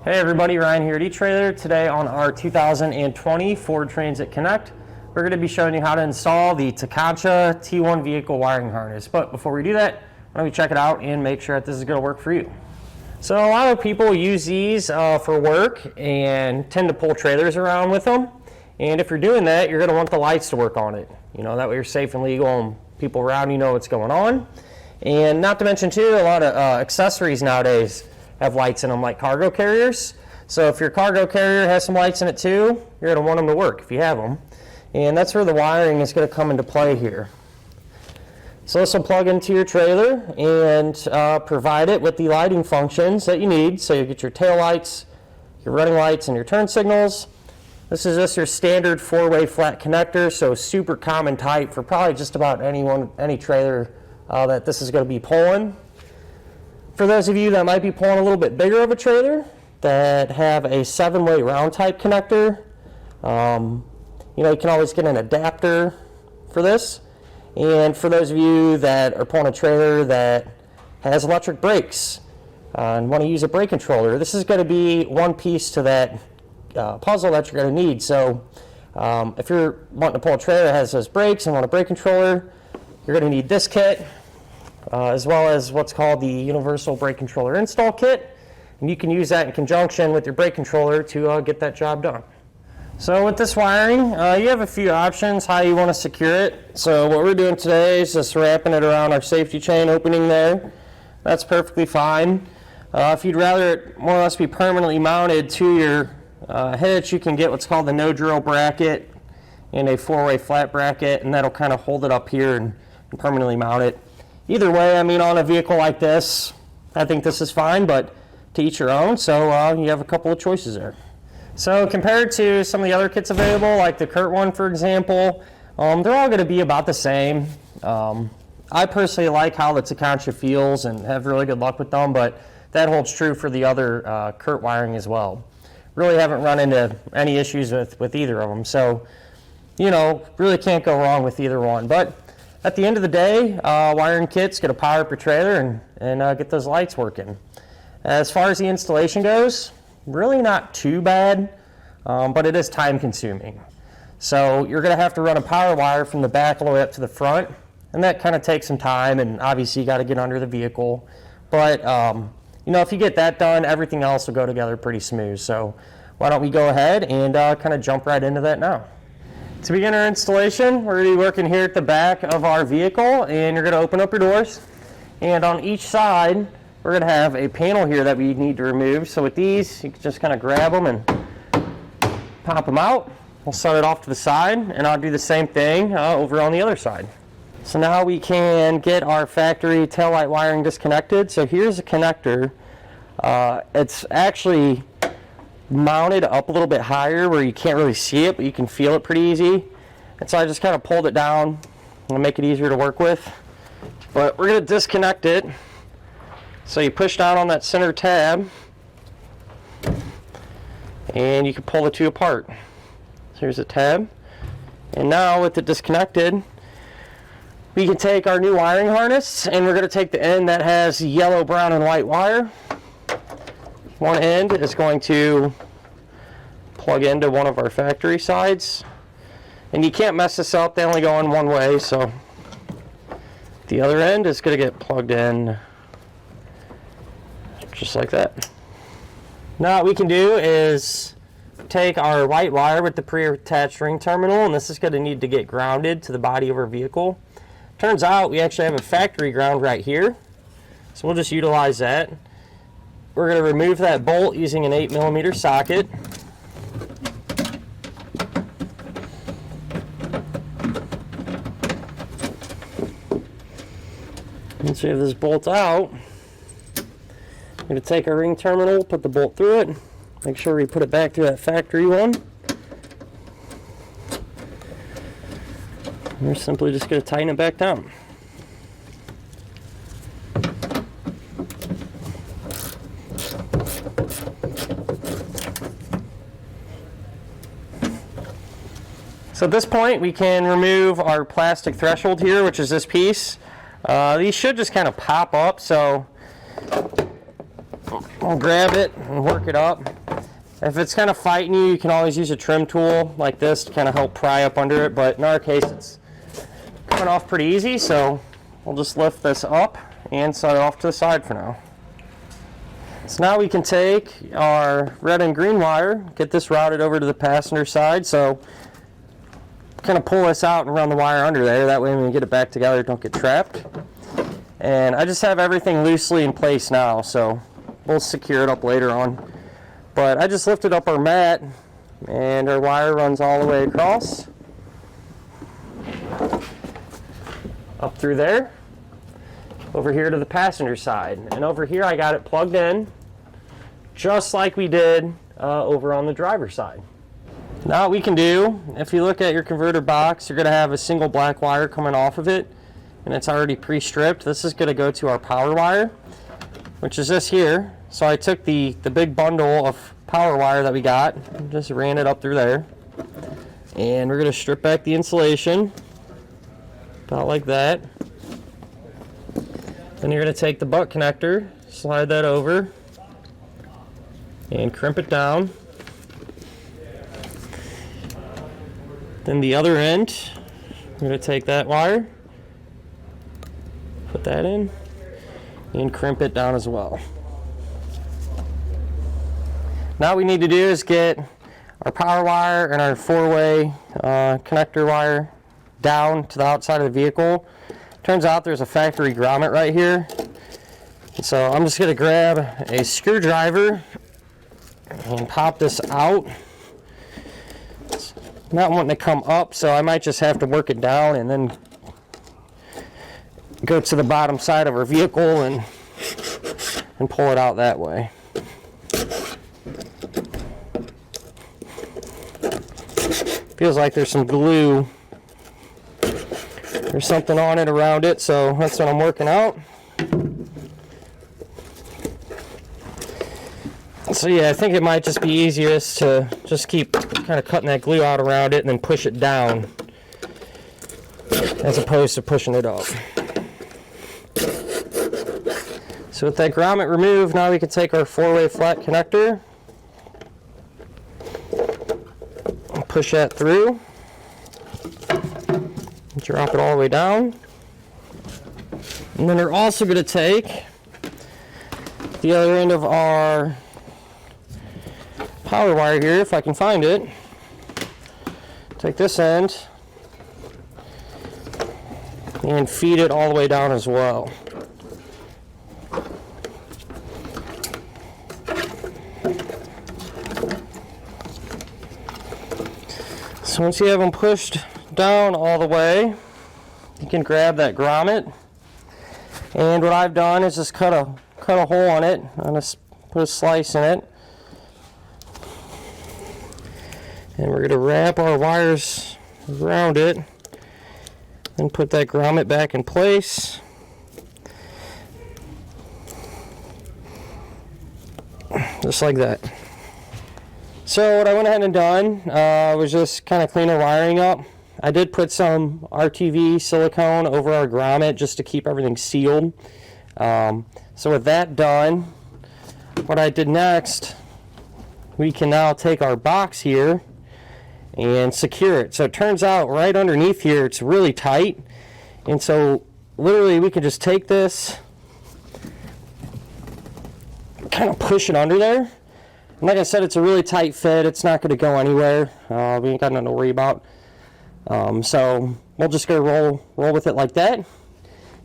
Hey everybody, Ryan here at etrailer. Today on our 2020 Ford Transit Connect, we're going to be showing you how to install the Tekonsha T-One vehicle wiring harness. But before we do that, why don't we check it out and make sure that this is going to work for you. So a lot of people use these for work and tend to pull trailers around with them. And if you're doing that, you're going to want the lights to work on it. You know, that way you're safe and legal and people around you know what's going on. And not to mention too, a lot of accessories nowadays have lights in them, like cargo carriers. So if your cargo carrier has some lights in it too, you're going to want them to work if you have them. And that's where the wiring is going to come into play here. So this will plug into your trailer and provide it with the lighting functions that you need. So you get your tail lights, your running lights, and your turn signals. This is just your standard 4-way flat connector, so super common type for probably just about any trailer that this is going to be pulling. For those of you that might be pulling a little bit bigger of a trailer that have a 7-way round type connector, you know, you can always get an adapter for this. And for those of you that are pulling a trailer that has electric brakes and want to use a brake controller, this is going to be one piece to that puzzle that you're going to need. So if you're wanting to pull a trailer that has those brakes and want a brake controller, you're going to need this kit. As well as what's called the Universal Brake Controller Install Kit. And you can use that in conjunction with your brake controller to get that job done. So with this wiring, you have a few options how you want to secure it. So what we're doing today is just wrapping it around our safety chain opening there. That's perfectly fine. If you'd rather it more or less be permanently mounted to your hitch, you can get what's called the no drill bracket and a 4-way flat bracket, and that'll kind of hold it up here and permanently mount it. Either way, I mean, on a vehicle like this, I think this is fine, but to each your own, so you have a couple of choices there. So compared to some of the other kits available, like the Kurt one, for example, they're all going to be about the same. I personally like how the Tekonsha feels and have really good luck with them, but that holds true for the other Kurt wiring as well. Really haven't run into any issues with either of them, so, you know, really can't go wrong with either one. But at the end of the day, wiring kit's going to power up your trailer and get those lights working. As far as the installation goes, really not too bad, but it is time consuming. So you're going to have to run a power wire from the back all the way up to the front, and that kind of takes some time, and obviously you got to get under the vehicle. But you know, if you get that done, everything else will go together pretty smooth. So why don't we go ahead and kind of jump right into that now. To begin our installation, we're going to be working here at the back of our vehicle, and you're going to open up your doors. And on each side, we're going to have a panel here that we need to remove. So with these, you can just kind of grab them and pop them out. We'll set it off to the side, and I'll do the same thing over on the other side. So now we can get our factory taillight wiring disconnected. So here's a connector. It's actually mounted up a little bit higher where you can't really see it, but you can feel it pretty easy. And so I just kind of pulled it down to make it easier to work with. But we're going to disconnect it. So you push down on that center tab and you can pull the two apart. So here's the tab. And now with it disconnected, we can take our new wiring harness, and we're going to take the end that has yellow, brown, and white wire. One end is going to plug into one of our factory sides, and you can't mess this up, they only go in one way, so the other end is going to get plugged in just like that. Now what we can do is take our white wire with the pre-attached ring terminal, and this is going to need to get grounded to the body of our vehicle. Turns out we actually have a factory ground right here, so we'll just utilize that. We're going to remove that bolt using an 8mm socket. Once we have this bolt out, we're going to take our ring terminal, put the bolt through it, make sure we put it back to that factory one. And we're simply just going to tighten it back down. So at this point, we can remove our plastic threshold here, which is this piece. These should just kind of pop up, so I'll grab it and work it up. If it's kind of fighting you, you can always use a trim tool like this to kind of help pry up under it, but in our case it's coming off pretty easy, so we'll just lift this up and set it off to the side for now. So now we can take our red and green wire, get this routed over to the passenger side, so kind of pull this out and run the wire under there, that way when we get it back together it don't get trapped. And I just have everything loosely in place now, so we'll secure it up later on. But I just lifted up our mat and our wire runs all the way across, up through there, over here to the passenger side. And over here I got it plugged in, just like we did over on the driver's side. Now what we can do, if you look at your converter box, you're going to have a single black wire coming off of it, and it's already pre-stripped. This is going to go to our power wire, which is this here. So I took the big bundle of power wire that we got, and just ran it up through there. And we're going to strip back the insulation, about like that. Then you're going to take the butt connector, slide that over, and crimp it down. Then the other end, I'm going to take that wire, put that in, and crimp it down as well. Now what we need to do is get our power wire and our four-way connector wire down to the outside of the vehicle. Turns out there's a factory grommet right here. And so I'm just going to grab a screwdriver and pop this out. It's not wanting to come up, so I might just have to work it down and then go to the bottom side of our vehicle and pull it out that way. Feels like there's some glue or something on it around it, so that's what I'm working out. So yeah, I think it might just be easiest to just keep kind of cutting that glue out around it and then push it down as opposed to pushing it up. So with that grommet removed, now we can take our four-way flat connector, push that through, drop it all the way down, and then we're also going to take the other end of our power wire here, if I can find it, take this end and feed it all the way down as well. So once you have them pushed down all the way, you can grab that grommet. And what I've done is just cut a hole on it. I'm going to put a slice in it. And we're going to wrap our wires around it and put that grommet back in place. Just like that. So what I went ahead and done was just kind of clean our wiring up. I did put some RTV silicone over our grommet just to keep everything sealed. So with that done, what I did next, we can now take our box here and secure it. So it turns out right underneath here it's really tight, and so literally we can just take this, kind of push it under there. And like I said, it's a really tight fit. It's not going to go anywhere. We ain't got nothing to worry about. So we'll just go roll with it like that.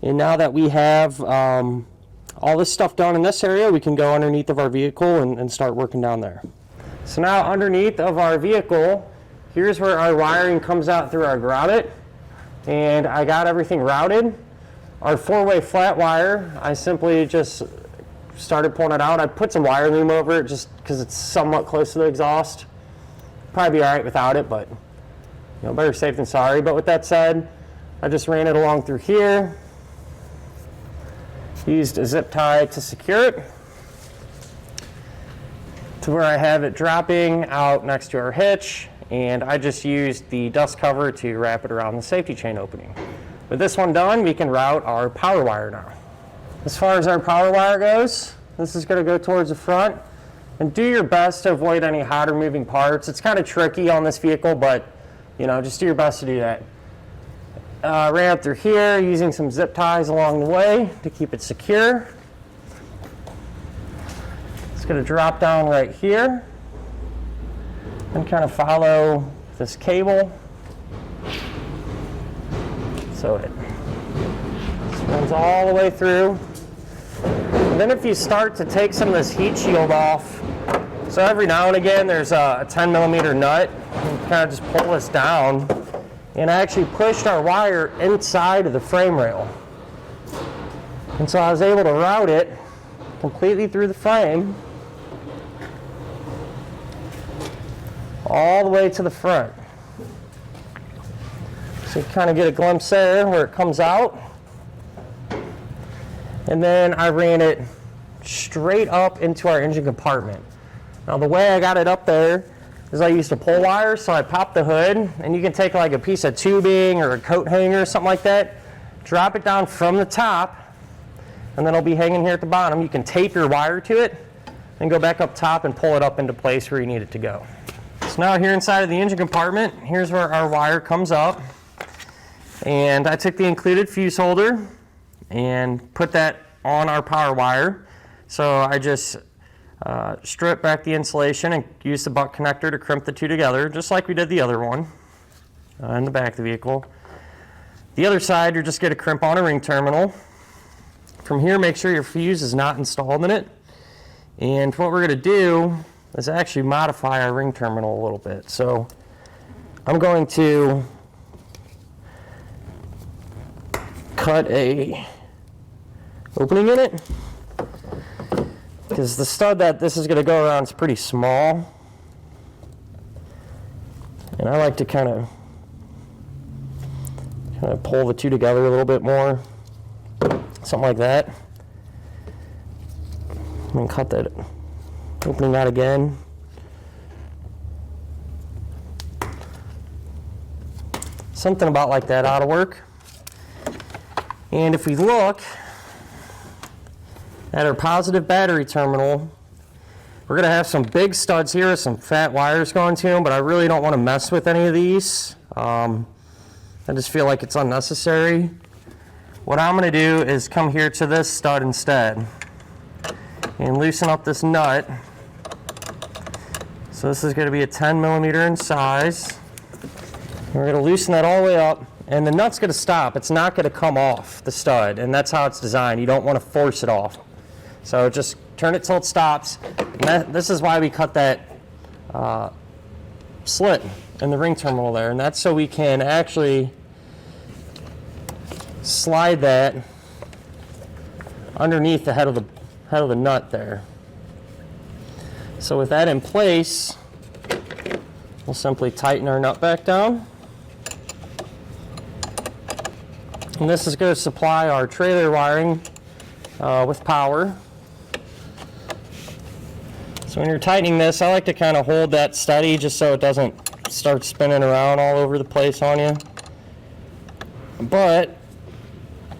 And now that we have all this stuff done in this area, we can go underneath of our vehicle and start working down there. So now underneath of our vehicle, here's where our wiring comes out through our grommet. And I got everything routed. Our four-way flat wire, I simply just started pulling it out. I put some wire loom over it just because it's somewhat close to the exhaust. Probably be all right without it, but better safe than sorry. But with that said, I just ran it along through here, used a zip tie to secure it to where I have it dropping out next to our hitch, and I just used the dust cover to wrap it around the safety chain opening. With this one done, we can route our power wire now. As far as our power wire goes, This is going to go towards the front. And do your best to avoid any hot or moving parts. It's kind of tricky on this vehicle, but just do your best to do that. Ran up through here using some zip ties along the way to keep it secure. It's going to drop down right here and kind of follow this cable. So it runs all the way through. And then if you start to take some of this heat shield off, so every now and again there's a 10 millimeter nut, you kind of just pull this down, and I actually pushed our wire inside of the frame rail. And so I was able to route it completely through the frame, all the way to the front. So you kind of get a glimpse there where it comes out. And then I ran it straight up into our engine compartment. Now the way I got it up there is I used a pull wire, so I popped the hood, and you can take like a piece of tubing or a coat hanger or something like that, drop it down from the top, and then it'll be hanging here at the bottom. You can tape your wire to it and go back up top and pull it up into place where you need it to go. So now here inside of the engine compartment, here's where our wire comes up. And I took the included fuse holder and put that on our power wire. So I just strip back the insulation and use the butt connector to crimp the two together, just like we did the other one in the back of the vehicle. The other side, you're just going to crimp on a ring terminal. From here, make sure your fuse is not installed in it. And what we're going to do is actually modify our ring terminal a little bit. So I'm going to cut a opening in it, because the stud that this is going to go around is pretty small, and I like to kind of pull the two together a little bit more, something like that. I'm going to cut that opening out again. Something about like that ought to work. And if we look at our positive battery terminal, we're going to have some big studs here with some fat wires going to them, but I really don't want to mess with any of these. I just feel like it's unnecessary. What I'm going to do is come here to this stud instead and loosen up this nut. So this is going to be a 10 millimeter in size. We're going to loosen that all the way up, and the nut's going to stop. It's not going to come off the stud, and that's how it's designed. You don't want to force it off. So just turn it till it stops. And this is why we cut that slit in the ring terminal there, and that's so we can actually slide that underneath the head of the nut there. So with that in place, we'll simply tighten our nut back down. And this is going to supply our trailer wiring with power. So when you're tightening this, I like to kind of hold that steady just so it doesn't start spinning around all over the place on you. But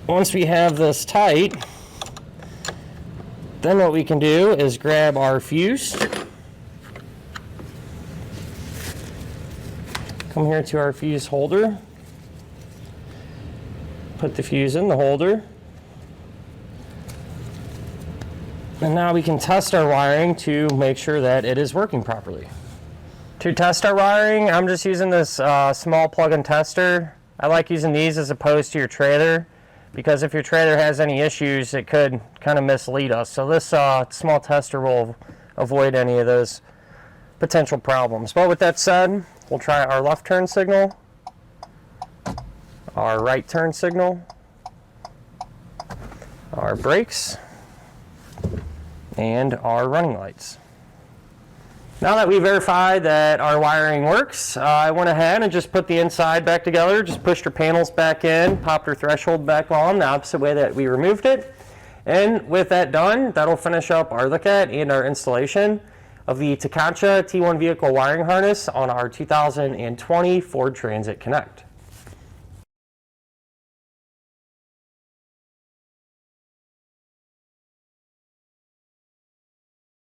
once we have this tight, then what we can do is grab our fuse, come here to our fuse holder, put the fuse in the holder, and now we can test our wiring to make sure that it is working properly. To test our wiring, I'm just using this small plug-in tester. I like using these as opposed to your trailer, because if your trailer has any issues, it could kind of mislead us. So this small tester will avoid any of those potential problems. But with that said, we'll try our left turn signal, our right turn signal, our brakes, and our running lights. Now that we verified that our wiring works, I went ahead and just put the inside back together, just pushed our panels back in, popped our threshold back on the opposite way that we removed it. And with that done, that'll finish up our look at and our installation of the Tekonsha T-One vehicle wiring harness on our 2020 Ford Transit Connect.